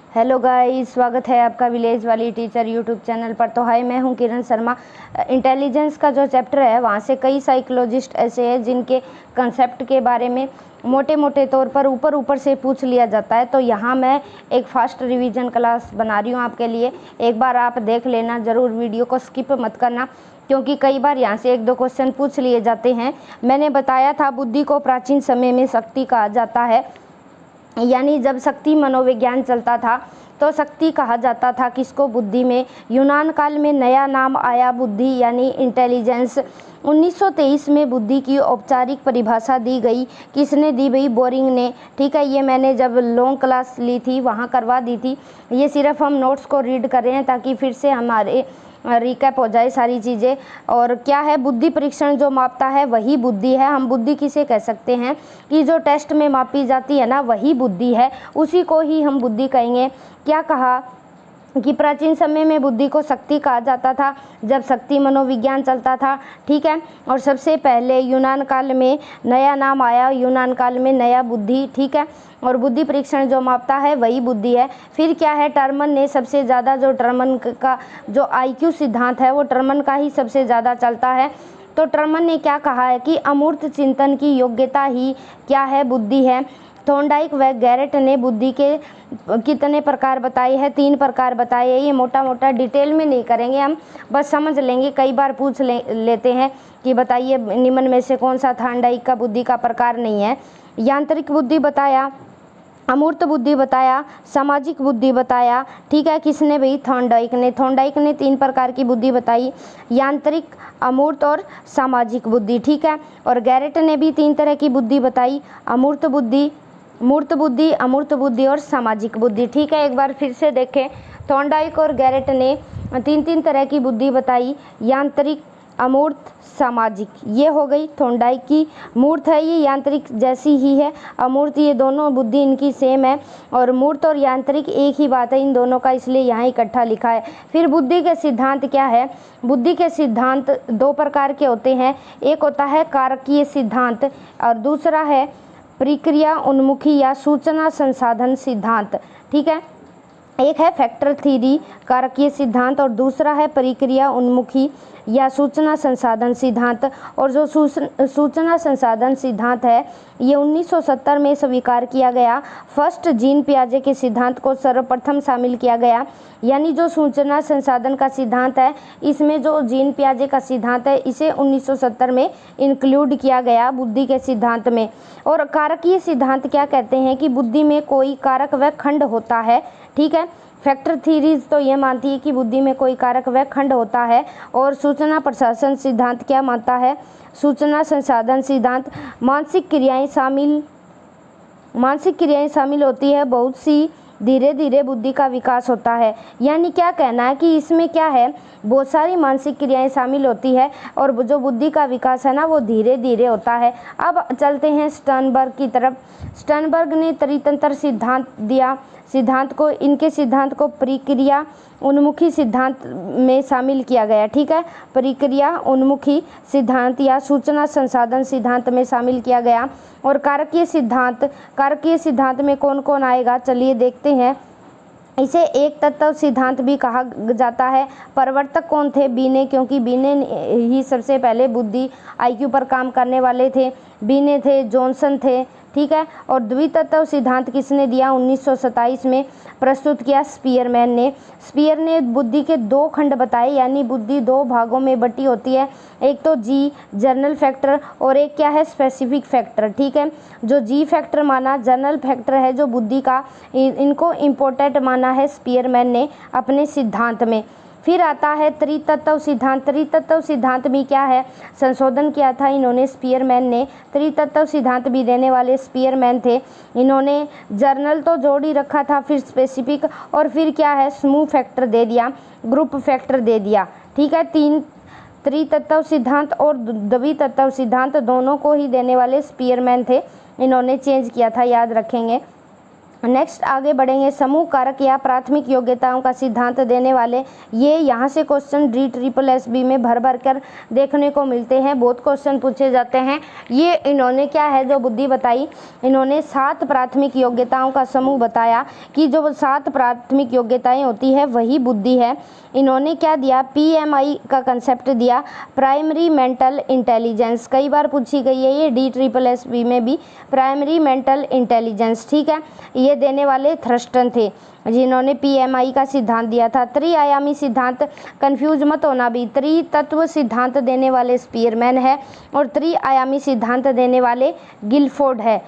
Hello guys, स्वागत है आपका विलेज वाली टीचर यूट्यूब चैनल पर। तो हाय, मैं हूं किरण शर्मा। इंटेलिजेंस का जो चैप्टर है वहां से कई साइकोलॉजिस्ट ऐसे हैं जिनके कंसेप्ट के बारे में मोटे मोटे तौर पर ऊपर से पूछ लिया जाता है। तो यहाँ मैं एक फास्ट रिवीजन क्लास बना रही हूँ आपके लिए। एक बार आप देख लेना ज़रूर, वीडियो को स्किप मत करना, क्योंकि कई बार यहाँ से 1-2 क्वेश्चन पूछ लिए जाते हैं। मैंने बताया था बुद्धि को प्राचीन समय में शक्ति कहा जाता है, यानी जब शक्ति मनोविज्ञान चलता था तो शक्ति कहा जाता था किसको? बुद्धि में। यूनान काल में नया नाम आया बुद्धि यानी इंटेलिजेंस। 1923 में बुद्धि की औपचारिक परिभाषा दी गई। किसने दी भाई? बोरिंग ने। ठीक है, ये मैंने जब लॉन्ग क्लास ली थी वहाँ करवा दी थी। ये सिर्फ हम नोट्स को रीड कर रहे हैं ताकि फिर से हमारे रिकैप हो जाए सारी चीज़ें। और क्या है? बुद्धि परीक्षण जो मापता है वही बुद्धि है। हम बुद्धि किसे कह सकते हैं कि जो टेस्ट में मापी जाती है ना, वही बुद्धि है, उसी को ही हम बुद्धि कहेंगे। क्या कहा कि प्राचीन समय में बुद्धि को शक्ति कहा जाता था जब शक्ति मनोविज्ञान चलता था। ठीक है, और सबसे पहले यूनान काल में नया नाम आया, यूनान काल में नया बुद्धि। ठीक है, और बुद्धि परीक्षण जो मापता है वही बुद्धि है। फिर क्या है? टर्मन ने सबसे ज़्यादा, जो टर्मन का जो आईक्यू सिद्धांत है वो टर्मन का ही सबसे ज़्यादा चलता है। तो टर्मन ने क्या कहा है कि अमूर्त चिंतन की योग्यता ही क्या है? बुद्धि है। थॉर्नडाइक व गैरेट ने बुद्धि के कितने प्रकार बताए हैं? 3 प्रकार बताए हैं। ये मोटा मोटा डिटेल में नहीं करेंगे हम, बस समझ लेंगे। कई बार पूछ लेते हैं कि बताइए निम्न में से कौन सा थॉर्नडाइक का बुद्धि का प्रकार नहीं है। यांत्रिक बुद्धि बताया, अमूर्त बुद्धि बताया, सामाजिक बुद्धि बताया। ठीक है, किसने भाई? थॉर्नडाइक ने। थॉर्नडाइक ने 3 प्रकार की बुद्धि बताई, यांत्रिक, अमूर्त और सामाजिक बुद्धि। ठीक है, और गैरेट ने भी 3 तरह की बुद्धि बताई, अमूर्त बुद्धि, मूर्त बुद्धि, अमूर्त बुद्धि और सामाजिक बुद्धि। ठीक है, एक बार फिर से देखें। थॉर्नडाइक और गैरेट ने 3 तरह की बुद्धि बताई, यांत्रिक, अमूर्त, सामाजिक। ये हो गई थॉर्नडाइक की। मूर्त है ये यांत्रिक जैसी ही है, अमूर्त, ये दोनों बुद्धि इनकी सेम है। और मूर्त और यांत्रिक एक ही बात है इन दोनों का, इसलिए यहाँ इकट्ठा लिखा है। फिर बुद्धि के सिद्धांत क्या है? बुद्धि के सिद्धांत 2 प्रकार के होते हैं। एक होता है कारकीय सिद्धांत और दूसरा है प्रक्रिया उन्मुखी या सूचना संसाधन सिद्धांत। ठीक है, एक है फैक्टर थ्योरी कारकीय सिद्धांत और दूसरा है प्रक्रिया उन्मुखी या सूचना संसाधन सिद्धांत। और जो सूचना संसाधन सिद्धांत है ये 1970 में स्वीकार किया गया। फर्स्ट जीन पियाजे के सिद्धांत को सर्वप्रथम शामिल किया गया। यानी जो सूचना संसाधन का सिद्धांत है इसमें जो जीन पियाजे का सिद्धांत है इसे 1970 में इंक्लूड किया गया बुद्धि के सिद्धांत में। और कारकीय सिद्धांत क्या कहते हैं कि बुद्धि में कोई कारक व खंड होता है। ठीक है, फैक्टर थ्योरीज तो ये मानती है कि बुद्धि में कोई कारक व खंड होता है। और सूचना प्रशासन सिद्धांत क्या मानता है? सूचना संसाधन सिद्धांत मानसिक क्रियाएं शामिल होती है, बहुत सी धीरे धीरे बुद्धि का विकास होता है। यानी क्या कहना है कि इसमें क्या है? बहुत सारी मानसिक क्रियाएं शामिल होती है और जो बुद्धि का विकास है ना वो धीरे धीरे होता है। अब चलते हैं स्टर्नबर्ग की तरफ। स्टर्नबर्ग ने त्रितंत्र सिद्धांत दिया। इनके सिद्धांत को प्रक्रिया उन्मुखी सिद्धांत में शामिल किया गया। ठीक है, प्रक्रिया उन्मुखी सिद्धांत या सूचना संसाधन सिद्धांत में शामिल किया गया। और कारकीय सिद्धांत में कौन कौन आएगा? चलिए देखते हैं। इसे एक तत्व सिद्धांत भी कहा जाता है। प्रवर्तक कौन थे? बीने, क्योंकि बीने ही सबसे पहले बुद्धि आईक्यू पर काम करने वाले थे। बीने थे, जॉनसन थे। ठीक है, और द्वितत्व सिद्धांत किसने दिया? 1927 में प्रस्तुत किया स्पीयरमैन ने। स्पीयर ने बुद्धि के 2 खंड बताए, यानी बुद्धि 2 भागों में बटी होती है। एक तो जी जर्नल फैक्टर और एक क्या है? Specific factor. ठीक है, जो जी फैक्टर माना, जर्नल फैक्टर है जो बुद्धि का, इनको इम्पोर्टेंट माना है स्पीयरमैन ने अपने सिद्धांत में। फिर आता है त्रितत्व सिद्धांत। त्रितत्व सिद्धांत में क्या है? संशोधन किया था इन्होंने स्पीयरमैन ने। त्रितत्व सिद्धांत भी देने वाले स्पीयरमैन थे। इन्होंने जर्नल तो जोड़ ही रखा था, फिर स्पेसिफिक और फिर क्या है? समूह फैक्टर दे दिया, ग्रुप फैक्टर दे दिया। ठीक है, 3 त्रितत्व सिद्धांत और द्वितत्व सिद्धांत दोनों को ही देने वाले स्पीयरमैन थे। इन्होंने चेंज किया था, याद रखेंगे। नेक्स्ट आगे बढ़ेंगे। समूह कारक या प्राथमिक योग्यताओं का सिद्धांत देने वाले, ये यहाँ से क्वेश्चन DSSB में भर भर कर देखने को मिलते हैं, बहुत क्वेश्चन पूछे जाते हैं। ये इन्होंने क्या है जो बुद्धि बताई, इन्होंने 7 प्राथमिक योग्यताओं का समूह बताया कि जो 7 प्राथमिक योग्यताएं होती है वही बुद्धि है। इन्होंने क्या दिया, PMI का कंसेप्ट दिया, प्राइमरी मेंटल इंटेलिजेंस, कई बार पूछी गई है ये DSSB में भी, प्राइमरी मेंटल इंटेलिजेंस, ठीक है। ये देने वाले थ्रस्टन थे जिन्होंने PMI का सिद्धांत दिया था। त्रिआयामी सिद्धांत, कंफ्यूज मत होना भी, त्रितत्व सिद्धांत देने वाले स्पीयरमैन है और त्रिआयामी सिद्धांत देने वाले गिलफोर्ड है।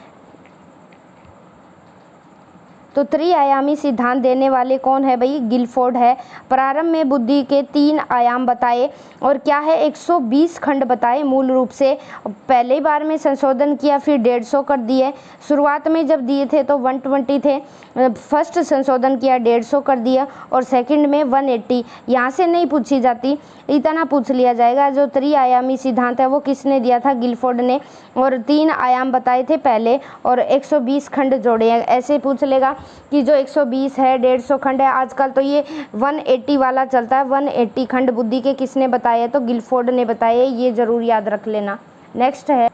तो त्रिआयामी सिद्धांत देने वाले कौन है भाई, गिलफोर्ड है। प्रारंभ में बुद्धि के 3 आयाम बताए और क्या है 120 खंड बताए मूल रूप से, पहले बार में संशोधन किया फिर 150 कर दिए। शुरुआत में जब दिए थे तो 120 थे, फर्स्ट संशोधन किया 150 कर दिया और सेकंड में 180। यहाँ से नहीं पूछी जाती, इतना पूछ लिया जाएगा। जो त्रिआयामी सिद्धांत है वो किसने दिया था, गिलफोर्ड ने, और 3 आयाम बताए थे पहले और 120 खंड जोड़े हैं। ऐसे पूछ लेगा कि जो 120 है 150 खंड है, आजकल तो ये 180 वाला चलता है। 180 खंड बुद्धि के किसने बताए, तो गिलफोर्ड ने बताए, ये जरूर याद रख लेना। नेक्स्ट है,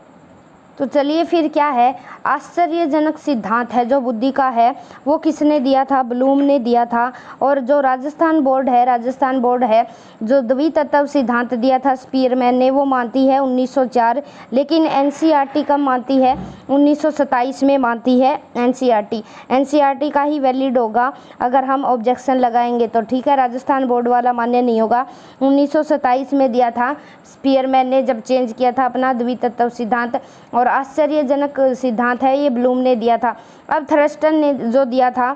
तो चलिए फिर क्या है, आश्चर्यजनक सिद्धांत है जो बुद्धि का है वो किसने दिया था, ब्लूम ने दिया था। और जो राजस्थान बोर्ड है जो द्वितत्व सिद्धांत दिया था स्पीयरमैन ने, वो मानती है 1904, लेकिन NCERT कब मानती है, 1927 में मानती है NCERT का ही वैलिड होगा अगर हम ऑब्जेक्शन लगाएंगे तो, ठीक है। राजस्थान बोर्ड वाला मान्य नहीं होगा। 1927 में दिया था स्पीयरमैन ने जब चेंज किया था अपना द्वितत्व सिद्धांत, और आश्चर्यजनक सिद्धांत है ये ब्लूम ने दिया था। अब थ्रस्टन ने जो दिया था,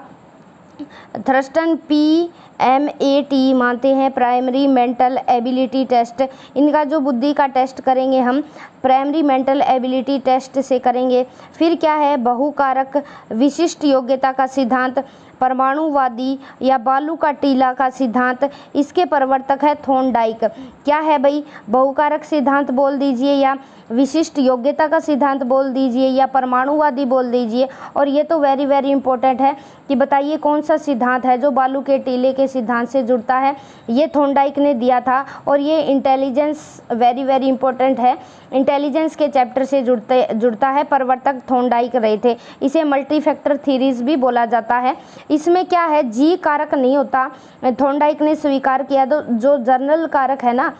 थ्रस्टन PMAT मानते हैं, प्राइमरी मेंटल एबिलिटी टेस्ट। इनका जो बुद्धि का टेस्ट करेंगे हम प्राइमरी मेंटल एबिलिटी टेस्ट से करेंगे। फिर क्या है, बहुकारक विशिष्ट योग्यता का सिद्धांत, परमाणुवादी या बालू का टीला का सिद्धांत, इसके प्रवर्तक है थॉर्नडाइक। क्या है भाई, बहुकारक सिद्धांत बोल दीजिए या विशिष्ट योग्यता का सिद्धांत बोल दीजिए या परमाणुवादी बोल दीजिए। और ये तो वेरी वेरी इंपॉर्टेंट है कि बताइए कौन सा सिद्धांत है जो बालू के टीले के सिद्धांत से जुड़ता है, ये थॉर्नडाइक ने दिया था। और ये इंटेलिजेंस वेरी वेरी इंपॉर्टेंट है, इंटेलिजेंस के चैप्टर से जुड़ता है, प्रवर्तक थॉर्नडाइक रहे थे। इसे मल्टी फैक्टर थ्योरीज भी बोला जाता है। इसमें क्या है, जी कारक नहीं होता, थॉर्नडाइक ने स्वीकार किया। तो जो जर्नल कारक है ना,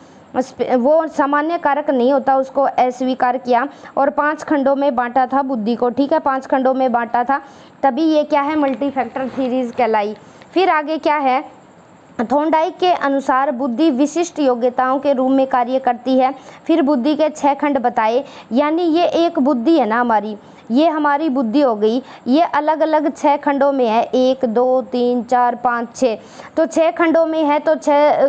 वो सामान्य कारक नहीं होता, उसको अस्वीकार किया और 5 खंडों में बांटा था बुद्धि को, ठीक है। 5 खंडों में बांटा था, तभी ये क्या है, मल्टी फैक्टर थ्योरीज कहलाई। फिर आगे क्या है, थॉर्नडाइक के अनुसार बुद्धि विशिष्ट योग्यताओं के रूप में कार्य करती है। फिर बुद्धि के 6 खंड बताए, यानी ये एक बुद्धि है ना हमारी, ये हमारी बुद्धि हो गई, ये अलग अलग 6 खंडों में है, 1 2 3 4 5 6। तो 6 खंडों में है तो 6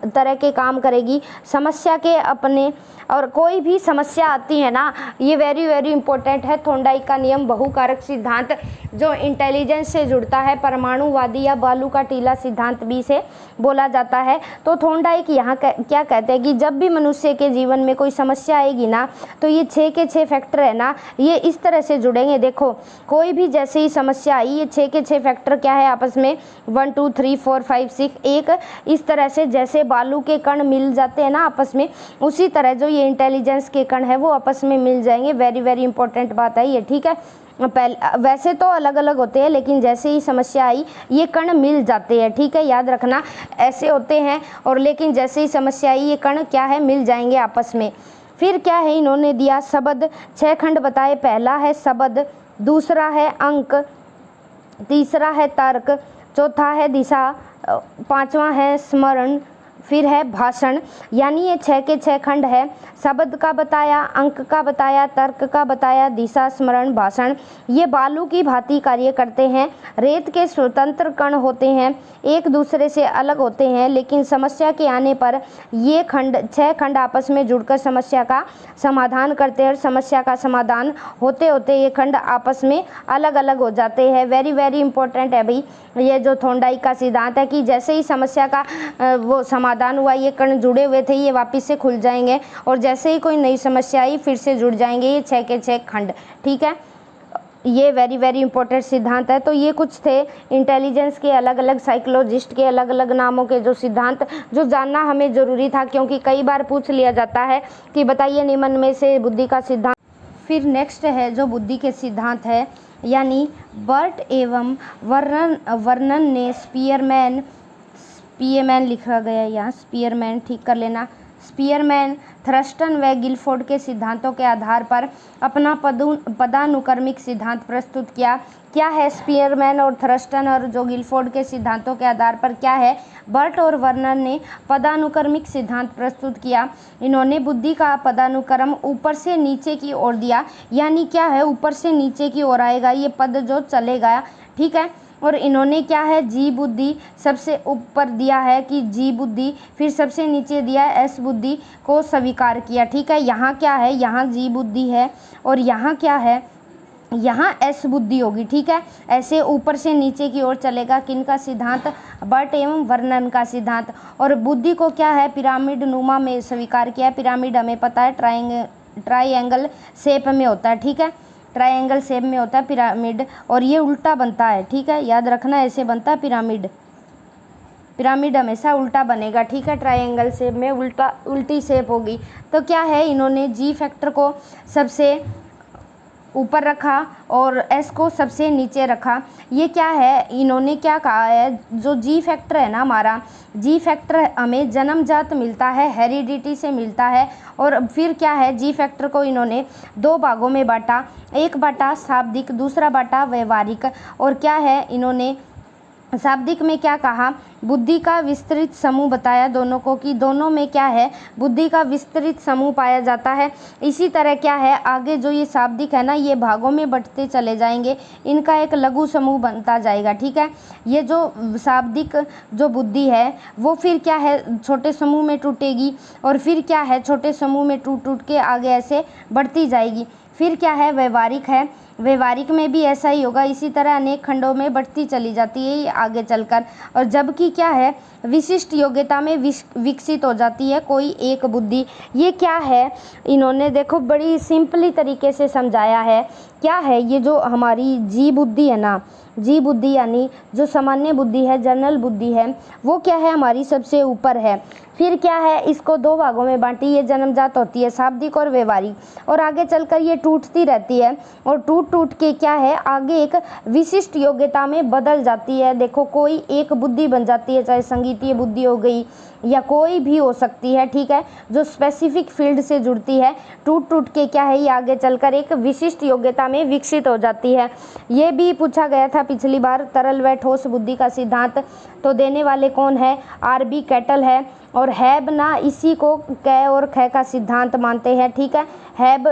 तरह के काम करेगी, समस्या के अपने, और कोई भी समस्या आती है ना, ये वेरी वेरी इंपॉर्टेंट है। थॉर्नडाइक का नियम बहुकारक सिद्धांत जो इंटेलिजेंस से जुड़ता है, परमाणुवादी या बालू का टीला सिद्धांत भी से बोला जाता है। तो थॉर्नडाइक यहाँ क्या कहते हैं कि जब भी मनुष्य के जीवन में कोई समस्या आएगी ना, तो ये 6 के 6 फैक्टर है ना, ये इस तरह से जुड़ेंगे। देखो कोई भी जैसे ही समस्या आई, ये 6 के 6 फैक्टर क्या है आपस में, 1 2 3 4 5 6, एक इस तरह से जैसे बालू के कण मिल जाते हैं ना आपस में, उसी तरह जो ये इंटेलिजेंस के कण है वो आपस में मिल जाएंगे। वेरी वेरी इंपॉर्टेंट बात है ये, ठीक है। वैसे तो अलग अलग होते हैं, लेकिन जैसे ही समस्या आई ये कण मिल जाते हैं, ठीक है, याद रखना ऐसे होते हैं। और लेकिन जैसे ही समस्या आई ये कण क्या है, मिल जाएंगे आपस में। फिर क्या है, इन्होंने दिया शब्द, 6 खंड बताए। पहला है शब्द, दूसरा है अंक, तीसरा है तर्क, चौथा है दिशा, 5वां है स्मरण, फिर है भाषण। यानी ये 6 के 6 खंड है, शब्द का बताया, अंक का बताया, तर्क का बताया, दिशा, स्मरण, भाषण। ये बालू की भांति कार्य करते हैं। रेत के स्वतंत्र कण होते हैं, एक दूसरे से अलग होते हैं, लेकिन समस्या के आने पर ये खंड 6 खंड आपस में जुड़कर समस्या का समाधान करते हैं और समस्या का समाधान होते होते ये खंड आपस में अलग अलग हो जाते हैं। वेरी वेरी इंपॉर्टेंट है भाई ये जो थॉर्नडाइक का सिद्धांत है कि जैसे ही समस्या का वो समाधान हुआ, ये कण जुड़े हुए थे ये वापस से खुल जाएंगे, और जैसे ही कोई नई समस्या आई फिर से जुड़ जाएंगे ये 6 के 6 खंड, ठीक है। ये वेरी वेरी इंपॉर्टेंट सिद्धांत है। तो ये कुछ थे इंटेलिजेंस के अलग अलग साइकोलॉजिस्ट के अलग अलग नामों के जो सिद्धांत जो जानना हमें ज़रूरी था, क्योंकि कई बार पूछ लिया जाता है कि बताइए निम्न में से बुद्धि का सिद्धांत। फिर नेक्स्ट है जो बुद्धि के सिद्धांत है, यानी बर्ट एवं वर्नन ने स्पीयरमैन लिखा गया है यहाँ, स्पीयरमैन ठीक कर लेना। स्पीयरमैन, थ्रस्टन व गिलफोर्ड के सिद्धांतों के आधार पर अपना पदानुक्रमिक सिद्धांत प्रस्तुत किया। क्या है स्पीयरमैन और थ्रस्टन और जो गिलफोर्ड के सिद्धांतों के आधार पर क्या है? बर्ट और वर्नन ने पदानुक्रमिक सिद्धांत प्रस्तुत किया। इन्होंने बुद्धि का पदानुक्रम ऊपर से नीचे की ओर दिया, यानी क्या है ऊपर से नीचे की ओर आएगा ये पद जो चलेगा, ठीक है। और इन्होंने क्या है जी बुद्धि सबसे ऊपर दिया है कि जी बुद्धि, फिर सबसे नीचे दिया है एस बुद्धि को स्वीकार किया, ठीक है। यहाँ क्या है, यहाँ जी बुद्धि है और यहाँ क्या है, यहाँ एस बुद्धि होगी, ठीक है। ऐसे ऊपर से नीचे की ओर चलेगा किनका सिद्धांत? बर्ट एवं वर्नन का सिद्धांत। और बुद्धि को क्या है पिरामिड नुमा में स्वीकार किया। पिरामिड हमें पता है ट्राइंगल शेप में होता है, ठीक है, ट्रायंगल शेप में होता है पिरामिड, और ये उल्टा बनता है, ठीक है, याद रखना ऐसे बनता है पिरामिड। पिरामिड हमेशा उल्टा बनेगा, ठीक है, ट्रायंगल शेप में उल्टी शेप होगी। तो क्या है इन्होंने जी फैक्टर को सबसे ऊपर रखा और एस को सबसे नीचे रखा। ये क्या है इन्होंने क्या कहा है, जो जी फैक्टर है ना हमारा, जी फैक्टर हमें जन्मजात मिलता है, हेरिडिटी से मिलता है। और फिर क्या है जी फैक्टर को इन्होंने दो भागों में बांटा, एक बांटा शाब्दिक, दूसरा बांटा व्यवहारिक। और क्या है इन्होंने शाब्दिक में क्या कहा, बुद्धि का विस्तृत समूह बताया दोनों को कि दोनों में क्या है बुद्धि का विस्तृत समूह पाया जाता है। इसी तरह क्या है आगे जो ये शाब्दिक है ना ये भागों में बंटते चले जाएंगे, इनका एक लघु समूह बनता जाएगा, ठीक है। ये जो शाब्दिक जो बुद्धि है वो फिर क्या है छोटे समूह में टूटेगी और फिर क्या है छोटे समूह में टूट टूट के आगे ऐसे बढ़ती जाएगी। फिर क्या है व्यवहारिक है, व्यवहारिक में भी ऐसा ही होगा, इसी तरह अनेक खंडों में बढ़ती चली जाती है ये आगे चलकर। और जबकि क्या है विशिष्ट योग्यता में विकसित हो जाती है कोई एक बुद्धि। ये क्या है इन्होंने देखो बड़ी सिंपली तरीके से समझाया है। क्या है ये जो हमारी जी बुद्धि है ना, जी बुद्धि यानी जो सामान्य बुद्धि है, जनरल बुद्धि है, वो क्या है हमारी सबसे ऊपर है। फिर क्या है इसको दो भागों में बांटी, ये जन्मजात होती है शाब्दिक और व्यवहारिक, और आगे चलकर ये टूटती रहती है और टूट टूट के क्या है आगे एक विशिष्ट योग्यता में बदल जाती है। देखो कोई एक बुद्धि बन जाती है, चाहे संगीतीय बुद्धि हो गई या कोई भी हो सकती है, ठीक है, जो स्पेसिफिक फील्ड से जुड़ती है, टूट टूट के क्या है ये आगे चलकर एक विशिष्ट योग्यता में विकसित हो जाती है। ये भी पूछा गया था पिछली बार, तरल व ठोस बुद्धि का सिद्धांत तो देने वाले कौन है? आरबी कैटल है। और हैब ना इसी को कै और ख का सिद्धांत मानते हैं, ठीक है। हैब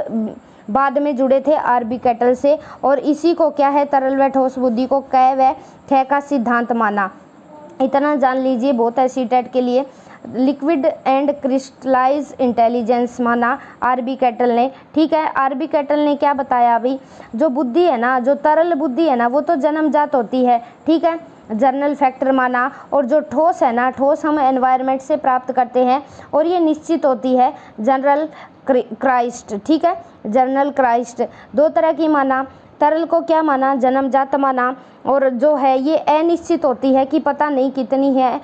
बाद में जुड़े थे आरबी कैटल से और इसी को क्या है तरल व ठोस बुद्धि को कै व ख का सिद्धांत माना। इतना जान लीजिए बहुत है सीटेट के लिए। लिक्विड एंड क्रिस्टलाइज इंटेलिजेंस माना आरबी कैटल ने, ठीक है। आरबी कैटल ने क्या बताया अभी, जो बुद्धि है ना, जो तरल बुद्धि है ना वो तो जन्मजात होती है, ठीक है, जर्नल फैक्टर माना। और जो ठोस है ना, ठोस हम एनवायरनमेंट से प्राप्त करते हैं और ये निश्चित होती है जनरल क्राइस्ट, ठीक है, जर्नल क्राइस्ट। दो तरह की माना, तरल को क्या माना जन्मजात माना, और जो है ये अनिश्चित होती है कि पता नहीं कितनी है।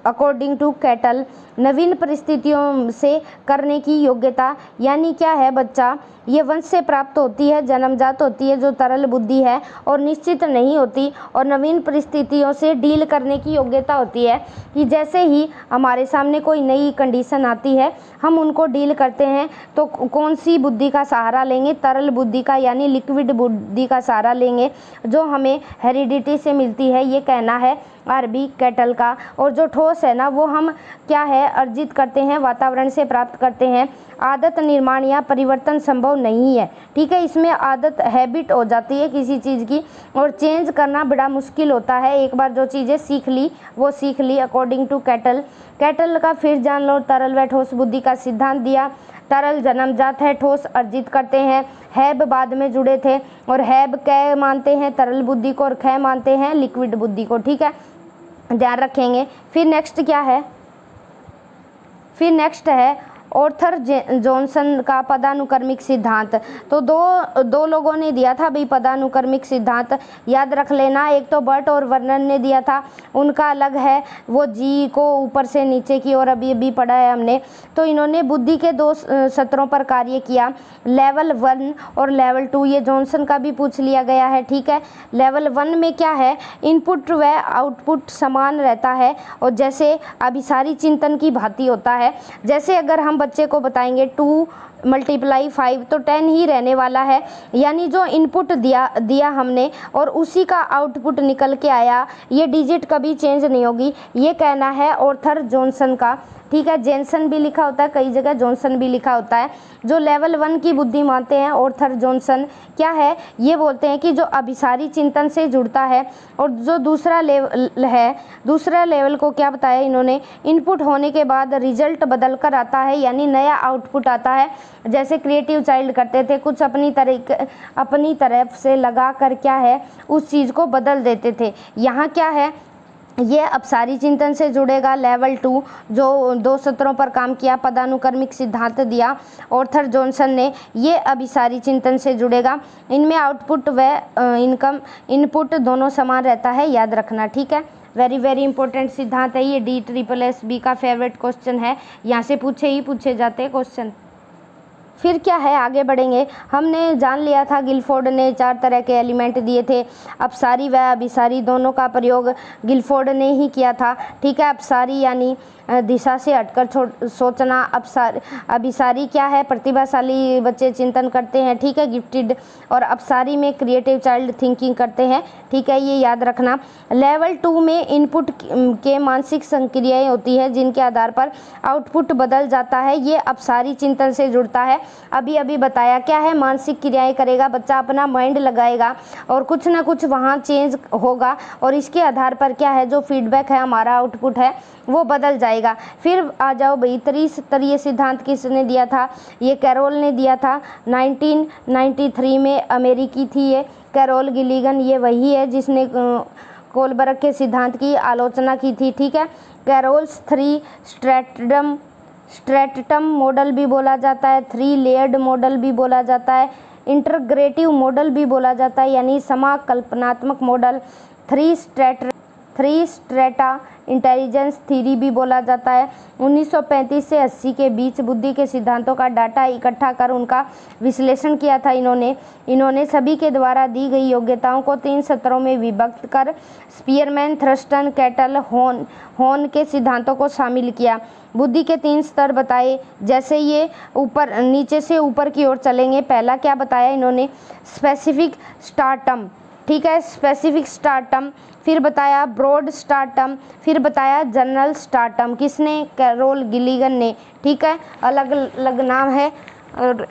अकॉर्डिंग टू कैटल नवीन परिस्थितियों से करने की योग्यता, यानी क्या है बच्चा ये वंश से प्राप्त होती है, जन्मजात होती है जो तरल बुद्धि है और निश्चित नहीं होती, और नवीन परिस्थितियों से डील करने की योग्यता होती है कि जैसे ही हमारे सामने कोई नई कंडीशन आती है हम उनको डील करते हैं तो कौन सी बुद्धि का सहारा लेंगे? तरल बुद्धि का, यानी लिक्विड बुद्धि का सहारा लेंगे जो हमें हेरिडिटी से मिलती है, ये कहना है आरबी कैटल का। और जो ठोस है ना वो हम क्या है अर्जित करते हैं, वातावरण से प्राप्त करते हैं। आदत निर्माण या परिवर्तन संभव नहीं है, ठीक है, इसमें आदत हैबिट हो जाती है किसी चीज़ की और चेंज करना बड़ा मुश्किल होता है। एक बार जो चीज़ें सीख ली वो सीख ली अकॉर्डिंग टू कैटल। कैटल का फिर जान लो तरल व ठोस बुद्धि का सिद्धांत दिया। तरल जन्मजात है, ठोस अर्जित करते हैं। हैब बाद में जुड़े थे और हैब कै मानते हैं तरल बुद्धि को और ख मानते हैं लिक्विड बुद्धि को, ठीक है, ध्यान रखेंगे। फिर नेक्स्ट क्या है, फिर नेक्स्ट है ऑर्थर जॉनसन का पदानुक्रमिक सिद्धांत। तो दो लोगों ने दिया था भाई पदानुक्रमिक सिद्धांत, याद रख लेना। एक तो बर्ट और वर्नन ने दिया था, उनका अलग है, वो जी को ऊपर से नीचे की ओर अभी पढ़ा है हमने। तो इन्होंने बुद्धि के 2 सत्रों पर कार्य किया, लेवल 1 और लेवल 2। ये जॉनसन का भी पूछ लिया गया है, ठीक है। लेवल 1 में क्या है, इनपुट व आउटपुट समान रहता है और जैसे अभिसारी चिंतन की भांति होता है। जैसे अगर हम बच्चे को बताएंगे 2 × 5 तो 10 ही रहने वाला है, यानी जो इनपुट दिया हमने और उसी का आउटपुट निकल के आया, ये डिजिट कभी चेंज नहीं होगी। ये कहना है ऑर्थर जॉनसन का, ठीक है। जेनसन भी लिखा होता है कई जगह, जॉनसन भी लिखा होता है। जो लेवल 1 की बुद्धि मानते हैं ऑर्थर जॉनसन, क्या है, ये बोलते हैं कि जो अभिसारी चिंतन से जुड़ता है। और जो दूसरा लेवल है, दूसरा लेवल को क्या बताया इन्होंने, इनपुट होने के बाद रिजल्ट बदल कर आता है, यानी नया आउटपुट आता है। जैसे क्रिएटिव चाइल्ड करते थे, कुछ अपनी तरफ से लगा कर क्या है उस चीज़ को बदल देते थे। यहाँ क्या है, ये अपसारी चिंतन से जुड़ेगा। लेवल 2 जो 2 सत्रों पर काम किया, पदानुक्रमिक सिद्धांत दिया ऑर्थर जॉनसन ने, ये अभिसारी चिंतन से जुड़ेगा। इनमें आउटपुट व इनपुट दोनों समान रहता है, याद रखना, ठीक है। वेरी इंपॉर्टेंट सिद्धांत है ये, DSSB का फेवरेट क्वेश्चन है, यहाँ से पूछे जाते क्वेश्चन। फिर क्या है, आगे बढ़ेंगे। हमने जान लिया था गिलफोर्ड ने 4 तरह के एलिमेंट दिए थे, अपसारी व अभिसारी दोनों का प्रयोग गिलफोर्ड ने ही किया था, ठीक है। अपसारी यानी दिशा से हटकर सोचना, अभिसारी क्या है, प्रतिभाशाली बच्चे चिंतन करते हैं, ठीक है, गिफ्टेड। और अपसारी में क्रिएटिव चाइल्ड थिंकिंग करते हैं, ठीक है, ये याद रखना। लेवल 2 में इनपुट के मानसिक संक्रियाएं होती है जिनके आधार पर आउटपुट बदल जाता है, ये अपसारी चिंतन से जुड़ता है। अभी बताया क्या है, मानसिक क्रियाएं करेगा बच्चा, अपना माइंड लगाएगा और कुछ ना कुछ वहाँ चेंज होगा और इसके आधार पर क्या है, जो फीडबैक है हमारा आउटपुट है वो बदल जाएगा। फिर आ जाओ भाई, त्रिस्तरीय सिद्धांत किसने दिया था, ये कैरोल ने दिया था। 1993 में अमेरिकी थी ये कैरोल गिलिगन, ये वही है जिसने कोलबर्ग के सिद्धांत की आलोचना की थी, ठीक है। कैरोल्स 3 स्ट्रैटम मॉडल भी बोला जाता है, 3 लेयर्ड मॉडल भी बोला जाता है, इंटरग्रेटिव मॉडल भी बोला जाता है, यानी समाकल्पनात्मक मॉडल, 3 स्ट्रेटा इंटेलिजेंस थ्योरी भी बोला जाता है। 1935 से 80 के बीच बुद्धि के सिद्धांतों का डाटा इकट्ठा कर उनका विश्लेषण किया था इन्होंने सभी के द्वारा दी गई योग्यताओं को 3 सत्रों में विभक्त कर स्पीयरमैन, थ्रस्टन, कैटल, हॉर्न के सिद्धांतों को शामिल किया। बुद्धि के 3 स्तर बताए, जैसे ये नीचे से ऊपर की ओर चलेंगे। पहला क्या बताया इन्होंने, स्पेसिफिक स्टार्टम, ठीक है, स्पेसिफिक स्टार्टम। फिर बताया ब्रॉड स्टार्टम, फिर बताया जनरल स्टार्टम। किसने, कैरोल गिलिगन ने, ठीक है। अलग अलग नाम है और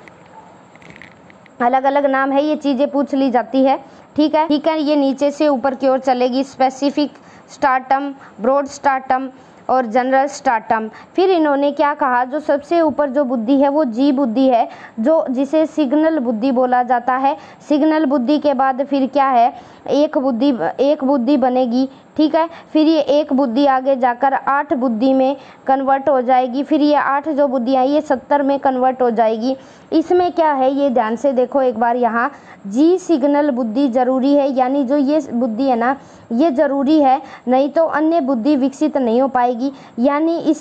अलग अलग नाम है, ये चीज़ें पूछ ली जाती है, ठीक है। ये नीचे से ऊपर की ओर चलेगी, स्पेसिफिक स्टार्टम, ब्रॉड स्टार्टम और जनरल स्टार्टम। फिर इन्होंने क्या कहा, जो सबसे ऊपर जो बुद्धि है वो जी बुद्धि है, जिसे सिग्नल बुद्धि बोला जाता है। सिग्नल बुद्धि के बाद फिर क्या है, एक बुद्धि बनेगी, ठीक है। फिर ये एक बुद्धि आगे जाकर 8 बुद्धि में कन्वर्ट हो जाएगी। फिर ये 8 जो बुद्धि आई ये 70 में कन्वर्ट हो जाएगी। इसमें क्या है, ये ध्यान से देखो एक बार, यहाँ जी सिग्नल बुद्धि जरूरी है, यानी जो ये बुद्धि है ना ये ज़रूरी है, नहीं तो अन्य बुद्धि विकसित नहीं हो पाएगी। यानी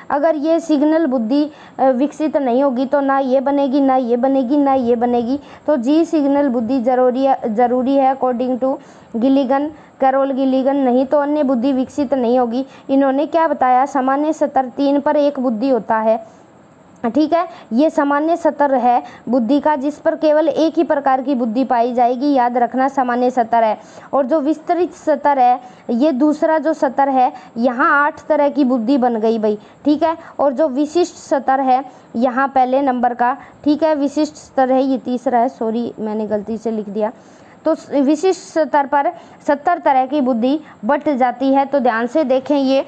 अगर ये सिग्नल बुद्धि विकसित नहीं होगी तो ना ये बनेगी, ना ये बनेगी, ना ये बनेगी। तो जी सिग्नल बुद्धि ज़रूरी है according to Gilligan, Carol Gilligan, नहीं तो अन्य बुद्धि विकसित नहीं होगी। इन्होंने क्या बताया, सामान्य स्तर 3 पर एक बुद्धि होता है, ठीक है। ये सामान्य स्तर है बुद्धि का, जिस पर केवल एक ही प्रकार की बुद्धि पाई जाएगी, याद रखना, सामान्य स्तर है। और जो विस्तृत स्तर है, ये दूसरा जो स्तर है, यहाँ 8 तरह की बुद्धि बन गई भाई, ठीक है। और जो विशिष्ट स्तर है यहाँ पहले नंबर का, ठीक है, विशिष्ट स्तर है, ये तीसरा है, सॉरी मैंने गलती से लिख दिया। तो विशिष्ट स्तर पर 70 तरह की बुद्धि बट जाती है। तो ध्यान से देखें, ये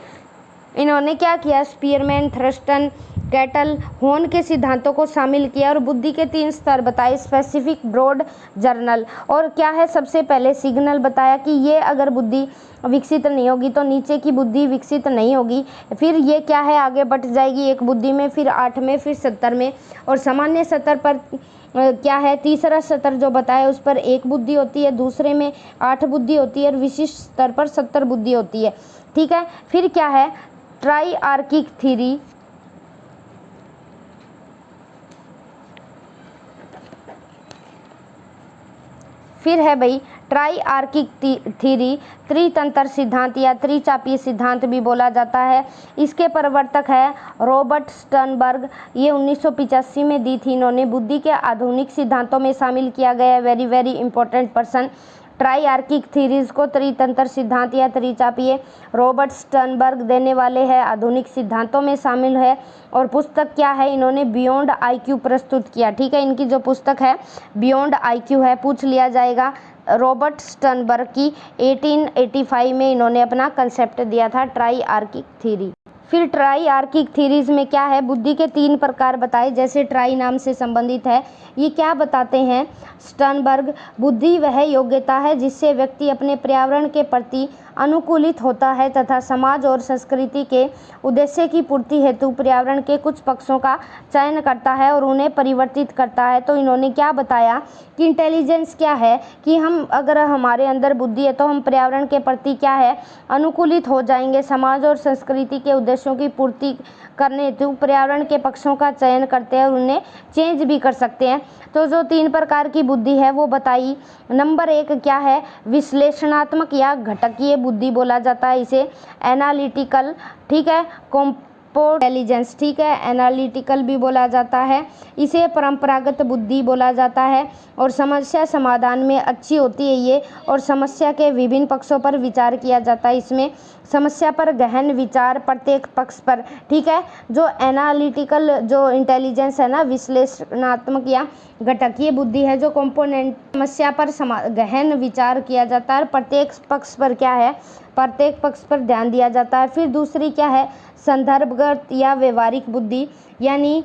इन्होंने क्या किया, स्पीयरमैन, थ्रस्टन, कैटल, होर्न के सिद्धांतों को शामिल किया और बुद्धि के 3 स्तर बताए, स्पेसिफिक, ब्रॉड, जर्नल। और क्या है, सबसे पहले सिग्नल बताया कि ये अगर बुद्धि विकसित नहीं होगी तो नीचे की बुद्धि विकसित नहीं होगी। फिर ये क्या है, आगे बढ़ जाएगी एक बुद्धि में, फिर 8 में, फिर 70 में। और सामान्य स्तर पर क्या है, तीसरा स्तर जो बताया उस पर 1 बुद्धि होती है, दूसरे में 8 बुद्धि होती है और विशिष्ट स्तर पर 70 बुद्धि होती है। ठीक है। फिर क्या है, ट्राइआर्किक थ्योरी। फिर है भाई ट्राइआर्किक थ्योरी, त्रितंत्र सिद्धांत या त्रिचापीय सिद्धांत भी बोला जाता है। इसके प्रवर्तक है रॉबर्ट स्टर्नबर्ग। ये 1985 में दी थी इन्होंने। बुद्धि के आधुनिक सिद्धांतों में शामिल किया गया very very important person. Triarchic theories को त्रितंत्र सिद्धांत या त्रिचापीय रॉबर्ट स्टर्नबर्ग देने वाले हैं, आधुनिक सिद्धांतों में शामिल है। और पुस्तक क्या है, इन्होंने बियॉन्ड आईक्यू प्रस्तुत किया। ठीक है, इनकी जो पुस्तक है बियॉन्ड आईक्यू है, पूछ लिया जाएगा। रॉबर्ट स्टर्नबर्ग की 1885 में इन्होंने अपना कंसेप्ट दिया था ट्राइआर्किक थ्योरी। फिर ट्राइआर्किक थ्योरीज में क्या है, बुद्धि के 3 प्रकार बताए, जैसे ट्राई नाम से संबंधित है। ये क्या बताते हैं स्टर्नबर्ग, बुद्धि वह योग्यता है जिससे व्यक्ति अपने पर्यावरण के प्रति अनुकूलित होता है तथा समाज और संस्कृति के उद्देश्य की पूर्ति हेतु पर्यावरण के कुछ पक्षों का चयन करता है और उन्हें परिवर्तित करता है। तो इन्होंने क्या बताया कि इंटेलिजेंस क्या है, कि हम अगर हमारे अंदर बुद्धि है तो हम पर्यावरण के प्रति क्या है, अनुकूलित हो जाएंगे, समाज और संस्कृति के उद्देश्यों की पूर्ति करने हेतु पर्यावरण के पक्षों का चयन करते हैं और उन्हें चेंज भी कर सकते हैं। तो जो 3 प्रकार की बुद्धि है वो बताई। नंबर 1 क्या है, विश्लेषणात्मक या घटकीय बुद्धि बोला जाता है इसे, एनालिटिकल। ठीक है, इंटेलिजेंस। ठीक है, एनालिटिकल भी बोला जाता है इसे, परंपरागत बुद्धि बोला जाता है और समस्या समाधान में अच्छी होती है ये, और समस्या के विभिन्न पक्षों पर विचार किया जाता है इसमें, समस्या पर गहन विचार प्रत्येक पक्ष पर। ठीक है, जो एनालिटिकल जो इंटेलिजेंस है ना, विश्लेषणात्मक या घटकीय बुद्धि है, जो कंपोनेंट समस्या पर गहन विचार किया जाता है, प्रत्येक पक्ष पर क्या है, प्रत्येक पक्ष पर ध्यान दिया जाता है। फिर दूसरी क्या है, संदर्भगत या व्यवहारिक बुद्धि, यानी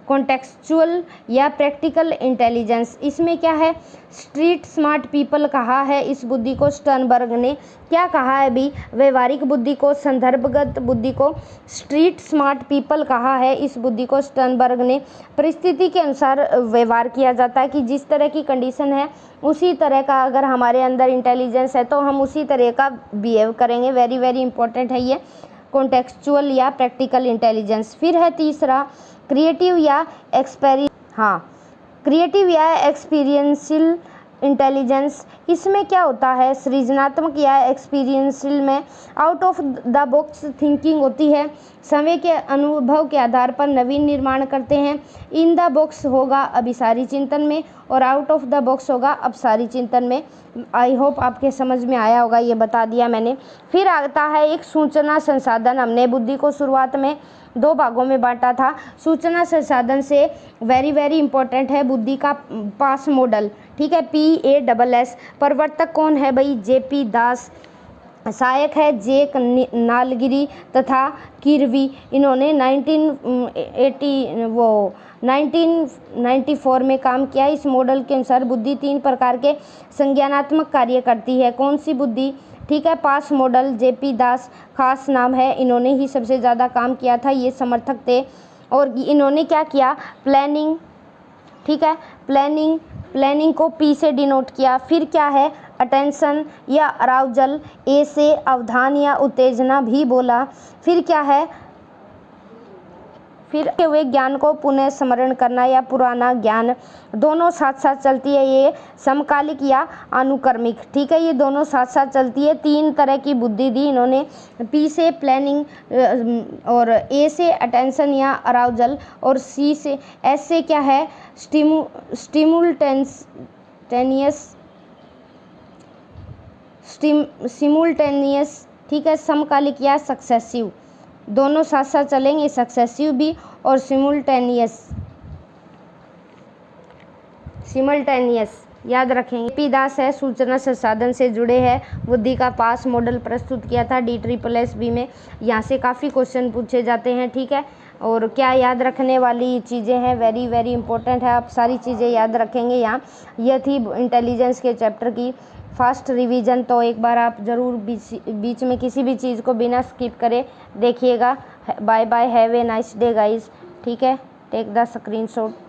कॉन्टेक्सचुअल या प्रैक्टिकल इंटेलिजेंस। इसमें क्या है, स्ट्रीट स्मार्ट पीपल कहा है इस बुद्धि को स्टर्नबर्ग ने। क्या कहा है भी, व्यवहारिक बुद्धि को, संदर्भगत बुद्धि को स्ट्रीट स्मार्ट पीपल कहा है इस बुद्धि को स्टर्नबर्ग ने। परिस्थिति के अनुसार व्यवहार किया जाता है, कि जिस तरह की कंडीशन है उसी तरह का अगर हमारे अंदर इंटेलिजेंस है तो हम उसी तरह का बिहेव करेंगे। वेरी वेरी इंपॉर्टेंट है ये, कॉन्टेक्सचुअल या प्रैक्टिकल इंटेलिजेंस। फिर है तीसरा क्रिएटिव या क्रिएटिव या एक्सपीरियंशियल इंटेलिजेंस। इसमें क्या होता है, सृजनात्मक या एक्सपीरियंशियल में out of the box thinking होती है, समय के अनुभव के आधार पर नवीन निर्माण करते हैं। इन द बॉक्स होगा अभिसारी चिंतन में और आउट ऑफ द बॉक्स होगा अपसारी चिंतन में। आई होप आपके समझ में आया होगा, ये बता दिया मैंने। फिर आता है एक सूचना संसाधन। हमने बुद्धि को शुरुआत में 2 भागों में बांटा था। सूचना संसाधन से वेरी वेरी इंपॉर्टेंट है बुद्धि का पास मॉडल। ठीक है, PASS। प्रवर्तक कौन है भाई, JP दास। सहायक है जेक नालगिरी तथा किरवी। इन्होंने 1994 में काम किया। इस मॉडल के अनुसार बुद्धि 3 प्रकार के संज्ञानात्मक कार्य करती है। कौन सी बुद्धि, ठीक है, पास मॉडल, JP दास खास नाम है, इन्होंने ही सबसे ज़्यादा काम किया था, ये समर्थक थे। और इन्होंने क्या किया, प्लानिंग। ठीक है, प्लानिंग को P से डिनोट किया। फिर क्या है, अटेंशन या अराउजल, A से अवधान या उत्तेजना भी बोला। फिर क्या है, फिर हुए ज्ञान को पुनः स्मरण करना या पुराना ज्ञान, दोनों साथ साथ चलती है। ये समकालिक या अनुक्रमिक। ठीक है, ये दोनों साथ साथ चलती है। 3 तरह की बुद्धि दी इन्होंने, P से प्लानिंग और A से अटेंशन या अराउजल और C से S से क्या है, सिमुल्टेनियस। ठीक है, समकालिक या सक्सेसिव, दोनों साथ साथ चलेंगे, सक्सेसिव भी और सिमुल्टेनियस याद रखेंगे। JP दास है, सूचना संसाधन से जुड़े हैं, बुद्धि का पास मॉडल प्रस्तुत किया था DSSS में। यहाँ से काफ़ी क्वेश्चन पूछे जाते हैं। ठीक है, और क्या याद रखने वाली चीज़ें हैं, वेरी वेरी इंपॉर्टेंट है, आप सारी चीज़ें याद रखेंगे यहाँ। यह थी इंटेलिजेंस के चैप्टर की फास्ट रिवीजन। तो एक बार आप ज़रूर बीच में किसी भी चीज़ को बिना स्किप करे देखिएगा। Bye bye, have a nice day guys. ठीक है, टेक द स्क्रीनशॉट।